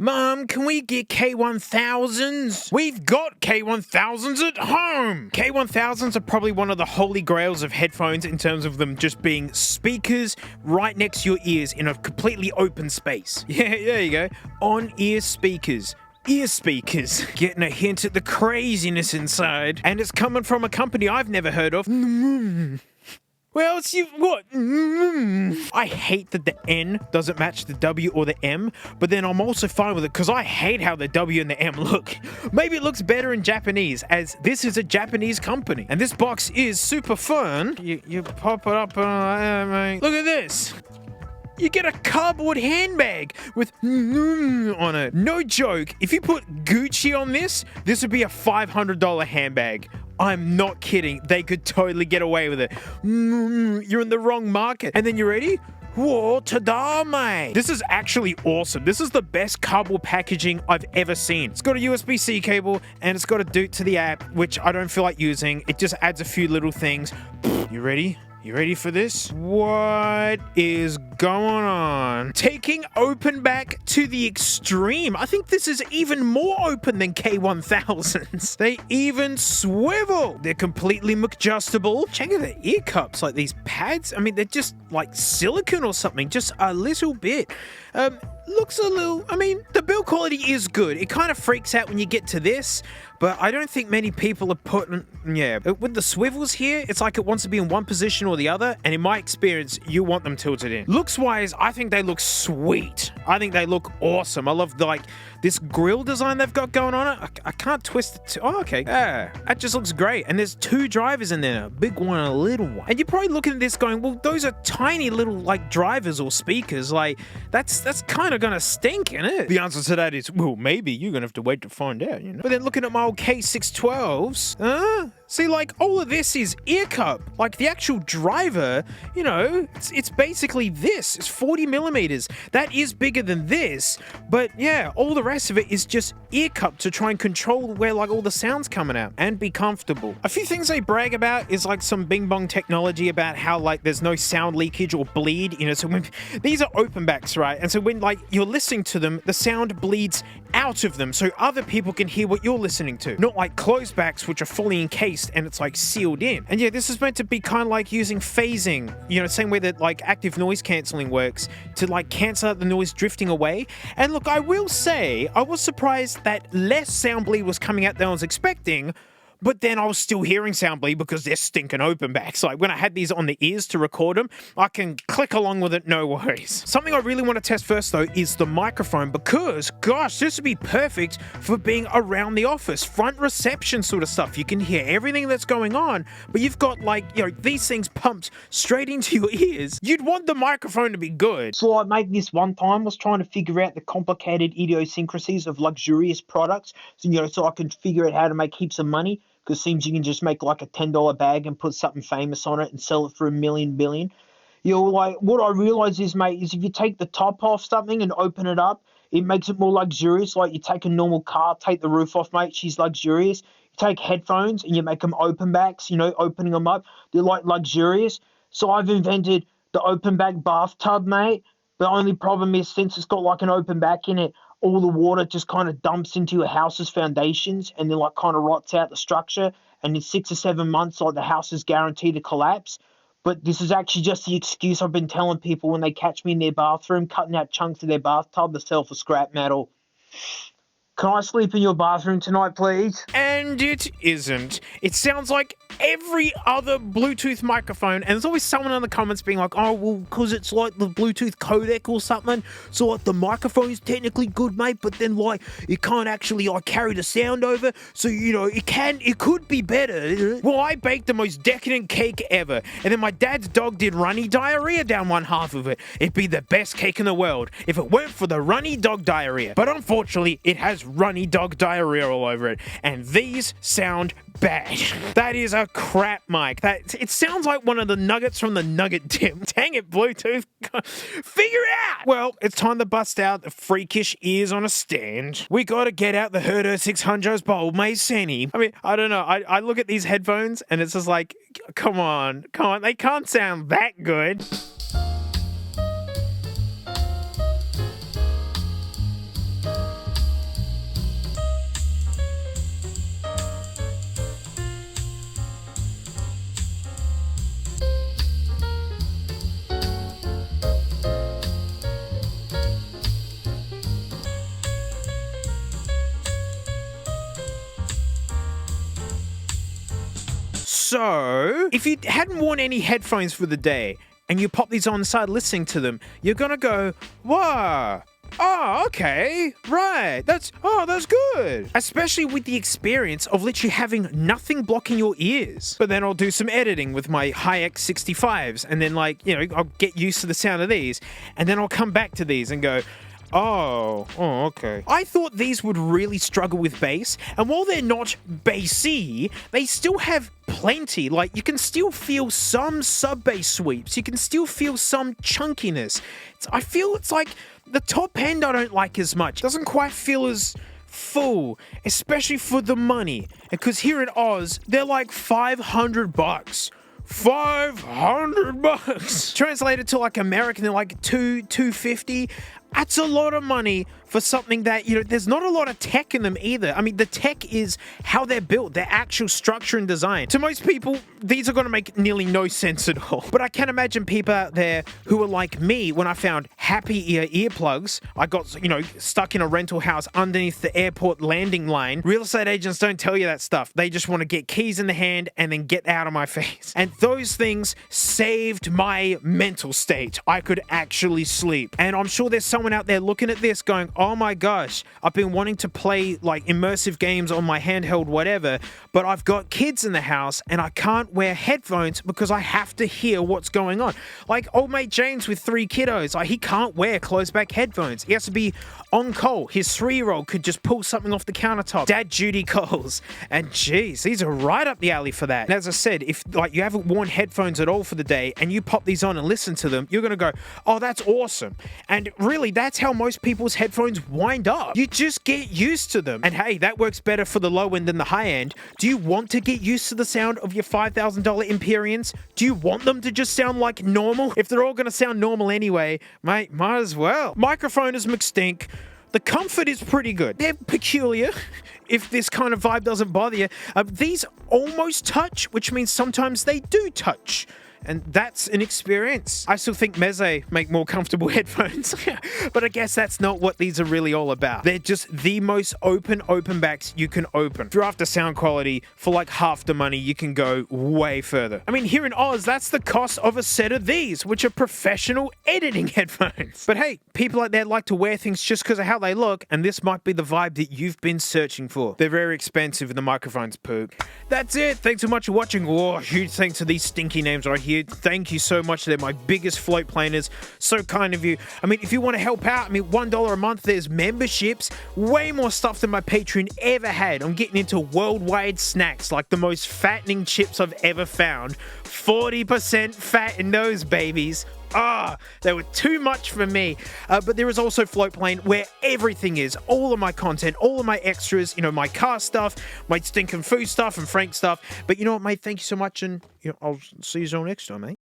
Mom, can we get K1000s? We've got K1000s at home! K1000s are probably one of the holy grails of headphones in terms of them just being speakers right next to your ears in a completely open space. Yeah, there you go. On-ear speakers. Ear speakers. Getting a hint at the craziness inside. And it's coming from a company I've never heard of. Well, it's you. What? I hate that the N doesn't match the W or the M, but then I'm also fine with it because I hate how the W and the M look. Maybe it looks better in Japanese, as this is a Japanese company. And this box is super fun. You pop it up and look at this. You get a cardboard handbag with on it. No joke. If you put Gucci on this would be a $500 handbag. I'm not kidding. They could totally get away with it. You're in the wrong market. And then you ready? Whoa, ta-da, mate. This is actually awesome. This is the best cardboard packaging I've ever seen. It's got a USB-C cable and it's got a doot to the app, which I don't feel like using. It just adds a few little things. You ready? You ready for this? What is going on? Taking open back to the extreme. I think this is even more open than K1000s. They even swivel. They're completely adjustable. Check out the ear cups, like these pads. I mean, they're just like silicone or something, just a little bit. Looks a little, I mean, the build quality is good. It kind of freaks out when you get to this, but I don't think many people are putting, with the swivels here, it's like it wants to be in one position or the other, and in my experience, you want them tilted in. Looks-wise, I think they look sweet. I think they look awesome. I love, this grill design they've got going on it. I can't twist it. Oh, okay. Yeah, that just looks great. And there's two drivers in there, a big one and a little one. And you're probably looking at this going, well, those are tiny little, drivers or speakers. That's kind of gonna stink, isn't it? The answer to that is, well, maybe you're gonna have to wait to find out, But then looking at my old K612s, see, all of this is ear cup. The actual driver, it's basically this. It's 40 millimeters. That is bigger than this, but yeah, all the rest of it is just ear cup to try and control where all the sound's coming out and be comfortable. A few things they brag about is some bing bong technology about how there's no sound leakage or bleed, so when these are open backs, right? And so when you're listening to them, the sound bleeds out of them so other people can hear what you're listening to. Not like closed backs, which are fully encased and it's sealed in. And yeah, this is meant to be kind of like using phasing, same way that active noise cancelling works to cancel out the noise drifting away. And look, I will say, I was surprised that less sound bleed was coming out than I was expecting. But then I was still hearing sound bleed because they're stinking open backs. When I had these on the ears to record them, I can click along with it, no worries. Something I really want to test first though is the microphone because, gosh, this would be perfect for being around the office. Front reception sort of stuff. You can hear everything that's going on, but you've got these things pumped straight into your ears. You'd want the microphone to be good. So I made this one time, was trying to figure out the complicated idiosyncrasies of luxurious products. So I can figure out how to make heaps of money. Because it seems you can just make a $10 bag and put something famous on it and sell it for $1 million billion. What I realize is, mate, is if you take the top off something and open it up, it makes it more luxurious. You take a normal car, take the roof off, mate, she's luxurious. You take headphones and you make them open backs, opening them up, they're luxurious. So I've invented the open back bathtub, mate. The only problem is since it's got an open back in it, all the water just kind of dumps into your house's foundations and then kind of rots out the structure. And in 6 or 7 months, the house is guaranteed to collapse. But this is actually just the excuse I've been telling people when they catch me in their bathroom, cutting out chunks of their bathtub to sell for scrap metal. Can I sleep in your bathroom tonight, please? And it isn't. It sounds like every other Bluetooth microphone, and there's always someone in the comments being like, oh, well, because it's the Bluetooth codec or something, so the microphone's technically good, mate, but then it can't actually carry the sound over, so it could be better. Well, I baked the most decadent cake ever, and then my dad's dog did runny diarrhea down one half of it. It'd be the best cake in the world if it weren't for the runny dog diarrhea. But unfortunately, it has runny dog diarrhea all over it, and these sound bad. That is a crap mic. It sounds like one of the nuggets from the nugget tip. Dang it, Bluetooth. Figure it out! Well, it's time to bust out the freakish ears on a stand. We gotta get out the Herder 600's bold Maze Seni. I mean, I don't know. I look at these headphones and it's just come on. They can't sound that good. So, if you hadn't worn any headphones for the day and you pop these on and start listening to them, you're gonna go, whoa. Oh, okay. Right. That's good. Especially with the experience of literally having nothing blocking your ears. But then I'll do some editing with my Hi-X 65s and then I'll get used to the sound of these and then I'll come back to these and go, oh, okay. I thought these would really struggle with bass, and while they're not bassy, they still have plenty. Like, you can still feel some sub-bass sweeps. You can still feel some chunkiness. I feel it's like the top end I don't like as much. It doesn't quite feel as full, especially for the money. Because here in Oz, they're like $500. $500. Translated to like American, they're like $250. That's a lot of money for something that, there's not a lot of tech in them either. I mean, the tech is how they're built, their actual structure and design. To most people, these are going to make nearly no sense at all. But I can imagine people out there who are like me when I found Happy Ear earplugs. I got, stuck in a rental house underneath the airport landing line. Real estate agents don't tell you that stuff. They just want to get keys in the hand and then get out of my face. And those things saved my mental state. I could actually sleep. And I'm sure there's someone out there looking at this going, oh my gosh, I've been wanting to play like immersive games on my handheld whatever, but I've got kids in the house and I can't wear headphones because I have to hear what's going on. Like old mate James with 3 kiddos, he can't wear closed back headphones. He has to be on call. His 3-year-old could just pull something off the countertop. Dad duty calls. And geez, these are right up the alley for that. And as I said, if you haven't worn headphones at all for the day and you pop these on and listen to them, you're going to go, oh, that's awesome. And really, that's how most people's headphones wind up. You just get used to them. And hey, that works better for the low end than the high end. Do you want to get used to the sound of your $5,000 Empyreans? Do you want them to just sound like normal? If they're all going to sound normal anyway, mate, might as well. Microphone is McStink. The comfort is pretty good. They're peculiar, if this kind of vibe doesn't bother you. These almost touch, which means sometimes they do touch. And that's an experience. I still think Meze make more comfortable headphones, but I guess that's not what these are really all about. They're just the most open backs you can open. If you're after sound quality for like half the money, you can go way further. I mean, here in Oz, that's the cost of a set of these, which are professional editing headphones. But hey, people out there like to wear things just because of how they look, and this might be the vibe that you've been searching for. They're very expensive and the microphone's poop. That's it. Thanks so much for watching. Oh, huge thanks to these stinky names right here. Thank you so much. They're my biggest float planers. So kind of you. I mean, if you want to help out, $1 a month, there's memberships. Way more stuff than my Patreon ever had. I'm getting into worldwide snacks, like the most fattening chips I've ever found. 40% fat in those babies. They were too much for me. But there is also Floatplane, where everything is. All of my content, all of my extras, my car stuff, my stinking food stuff and Frank stuff. But you know what, mate? Thank you so much, and I'll see you all next time, mate.